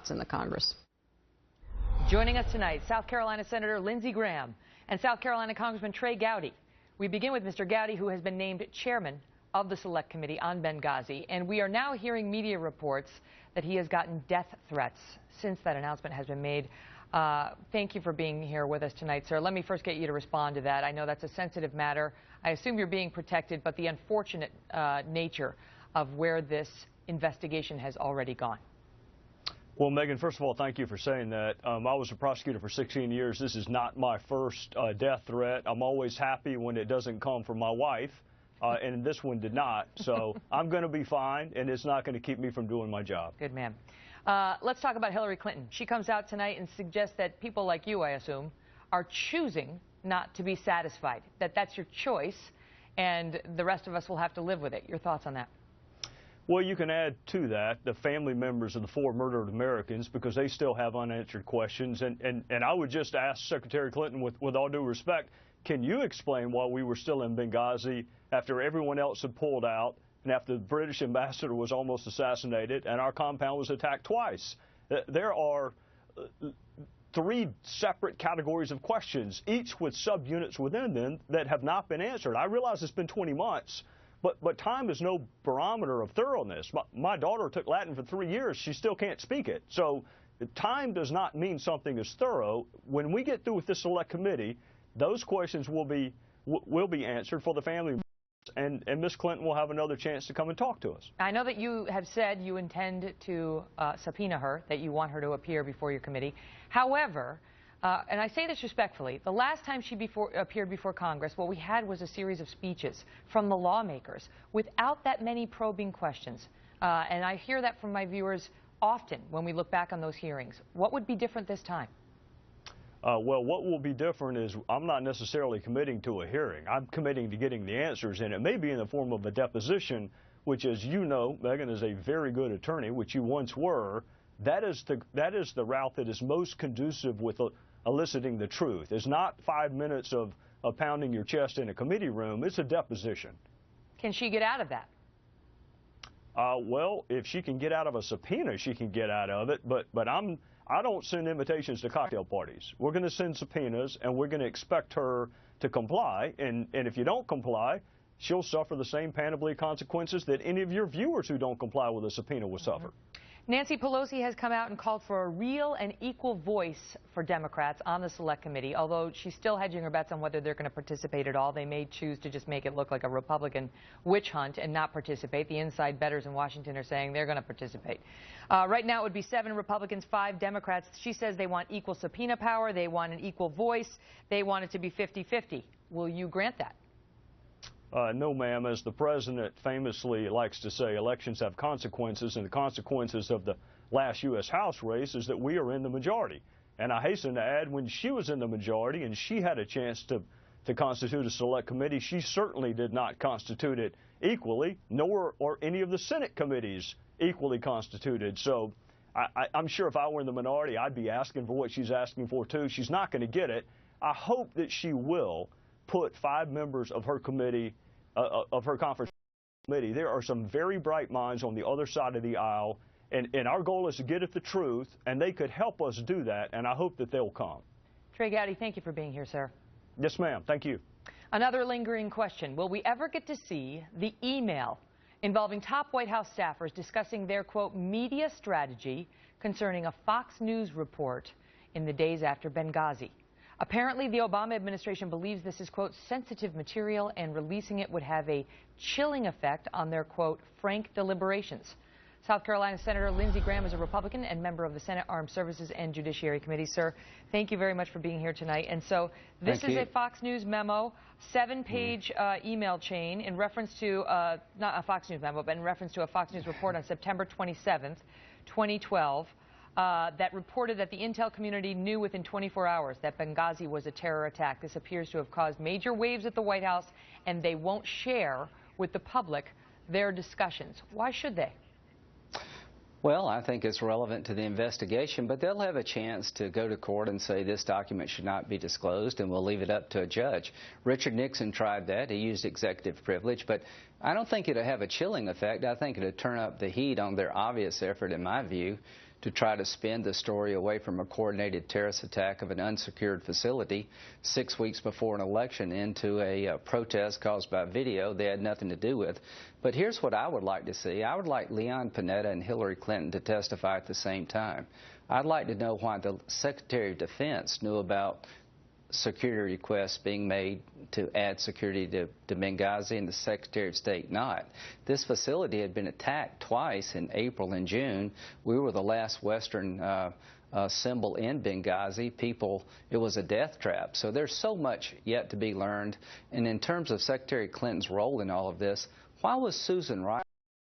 in the Congress. Joining us tonight, South Carolina Senator Lindsey Graham and South Carolina Congressman Trey Gowdy. We begin with Mr. Gowdy, who has been named chairman of the Select Committee on Benghazi, and we are now hearing media reports that he has gotten death threats since that announcement has been made. Thank you for being here with us tonight, sir. Let me first get you to respond to that. I know that's a sensitive matter. I assume you're being protected, but the unfortunate nature of where this investigation has already gone. Well, Megan, first of all, thank you for saying that. I was a prosecutor for 16 years. This is not my first death threat. I'm always happy when it doesn't come from my wife, and this one did not. So I'm going to be fine, and it's not going to keep me from doing my job. Good man. Let's talk about Hillary Clinton. She comes out tonight and suggests that people like you, I assume, are choosing not to be satisfied, that that's your choice, and the rest of us will have to live with it. Your thoughts on that? Well, you can add to that the family members of the 4 murdered Americans, because they still have unanswered questions. And I would just ask Secretary Clinton, with all due respect, can you explain why we were still in Benghazi after everyone else had pulled out and after the British ambassador was almost assassinated and our compound was attacked twice? There are 3 separate categories of questions, each with subunits within them, that have not been answered. I realize it's been 20 months. But time is no barometer of thoroughness. My daughter took Latin for 3 years. She still can't speak it. So time does not mean something is thorough. When we get through with this Select Committee, those questions will be answered for the family, and Ms. Clinton will have another chance to come and talk to us. I know that you have said you intend to subpoena her, that you want her to appear before your committee. However, and I say this respectfully, the last time she appeared before Congress, what we had was a series of speeches from the lawmakers without that many probing questions. And I hear that from my viewers often when we look back on those hearings. What would be different this time? Well, what will be different is I'm not necessarily committing to a hearing. I'm committing to getting the answers, and it may be in the form of a deposition, which, as you know, Megan is a very good attorney, which you once were. That is the route that is most conducive with eliciting the truth. It's not 5 minutes of pounding your chest in a committee room. It's a deposition. Can she get out of that? Well, if she can get out of a subpoena, she can get out of it. But I don't send invitations to cocktail parties. We're going to send subpoenas, and we're going to expect her to comply. And if you don't comply, she'll suffer the same panoply of consequences that any of your viewers who don't comply with a subpoena will suffer. Nancy Pelosi has come out and called for a real and equal voice for Democrats on the Select Committee, although she's still hedging her bets on whether they're going to participate at all. They may choose to just make it look like a Republican witch hunt and not participate. The inside bettors in Washington are saying they're going to participate. Right now it would be 7 Republicans, 5 Democrats. She says they want equal subpoena power. They want an equal voice. They want it to be 50-50. Will you grant that? No, ma'am. As the president famously likes to say, elections have consequences, and the consequences of the last U.S. House race is that we are in the majority. And I hasten to add, when she was in the majority and she had a chance to constitute a Select Committee, she certainly did not constitute it equally, nor are any of the Senate committees equally constituted. So I'm sure if I were in the minority, I'd be asking for what she's asking for, too. She's not going to get it. I hope that she will put 5 members of her committee, of her conference committee. There are some very bright minds on the other side of the aisle, and our goal is to get at the truth, and they could help us do that, and I hope that they'll come. Trey Gowdy, thank you for being here, sir. Yes, ma'am. Thank you. Another lingering question. Will we ever get to see the email involving top White House staffers discussing their, quote, media strategy concerning a Fox News report in the days after Benghazi? Apparently, the Obama administration believes this is, quote, sensitive material, and releasing it would have a chilling effect on their, quote, frank deliberations. South Carolina Senator Lindsey Graham is a Republican and member of the Senate Armed Services and Judiciary Committee. Sir, thank you very much for being here tonight. And so this is a Fox News memo, 7-page email chain in reference to, not a Fox News memo, but in reference to a Fox News report on September 27th, 2012. That reported that the intel community knew within 24 hours that Benghazi was a terror attack. This appears to have caused major waves at the White House, and they won't share with the public their discussions. Why should they? Well, I think it's relevant to the investigation, but they'll have a chance to go to court and say this document should not be disclosed, and we'll leave it up to a judge. Richard Nixon tried that. He used executive privilege, but I don't think it'll have a chilling effect. I think it'll turn up the heat on their obvious effort, in my view, to try to spin the story away from a coordinated terrorist attack of an unsecured facility 6 weeks before an election into a protest caused by video they had nothing to do with. But here's what I would like to see. I would like Leon Panetta and Hillary Clinton to testify at the same time. I'd like to know why the Secretary of Defense knew about security requests being made to add security to Benghazi and the Secretary of State not. This facility had been attacked twice in April and June. We were the last Western symbol in Benghazi. It was a death trap. So there's so much yet to be learned. And in terms of Secretary Clinton's role in all of this, why was Susan Rice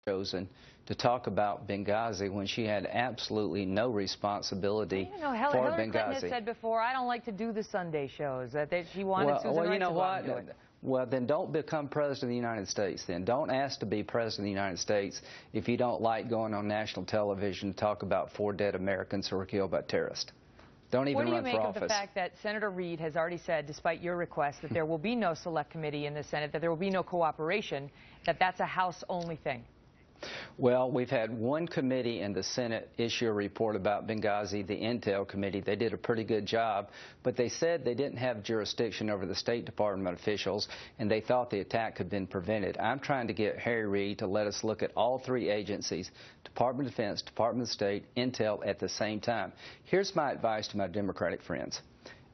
chosen to talk about Benghazi when she had absolutely no responsibility for Hillary Benghazi? Clinton has said before, I don't like to do the Sunday shows. That she wanted Susan Rice you know to go out and do what? it. Well, then don't become President of the United States then. Don't ask to be President of the United States if you don't like going on national television to talk about 4 dead Americans who were killed by terrorists. Don't even run for office. What do you make of the fact that Senator Reid has already said, despite your request, that there will be no select committee in the Senate, that there will be no cooperation, that that's a House-only thing? Well, we've had one committee in the Senate issue a report about Benghazi, the Intel Committee. They did a pretty good job, but they said they didn't have jurisdiction over the State Department officials, and they thought the attack had been prevented. I'm trying to get Harry Reid to let us look at all 3 agencies, Department of Defense, Department of State, Intel, at the same time. Here's my advice to my Democratic friends.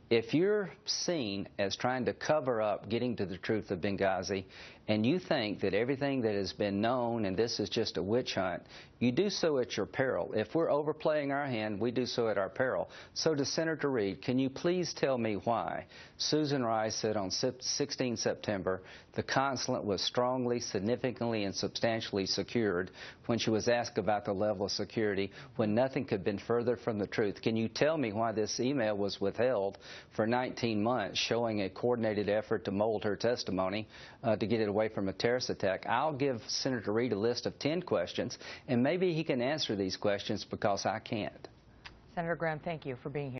If you're seen as trying to cover up getting to the truth of Benghazi, and you think that everything that has been known and this is just a witch hunt, you do so at your peril. If we're overplaying our hand, we do so at our peril. So to Senator Reid, can you please tell me why Susan Rice said on 16 September the consulate was strongly, significantly, and substantially secured when she was asked about the level of security when nothing could have been further from the truth? Can you tell me why this email was withheld for 19 months, showing a coordinated effort to mold her testimony to get it away from a terrorist attack? I'll give Senator Reid a list of 10 questions, and maybe he can answer these questions because I can't. Senator Graham, thank you for being here.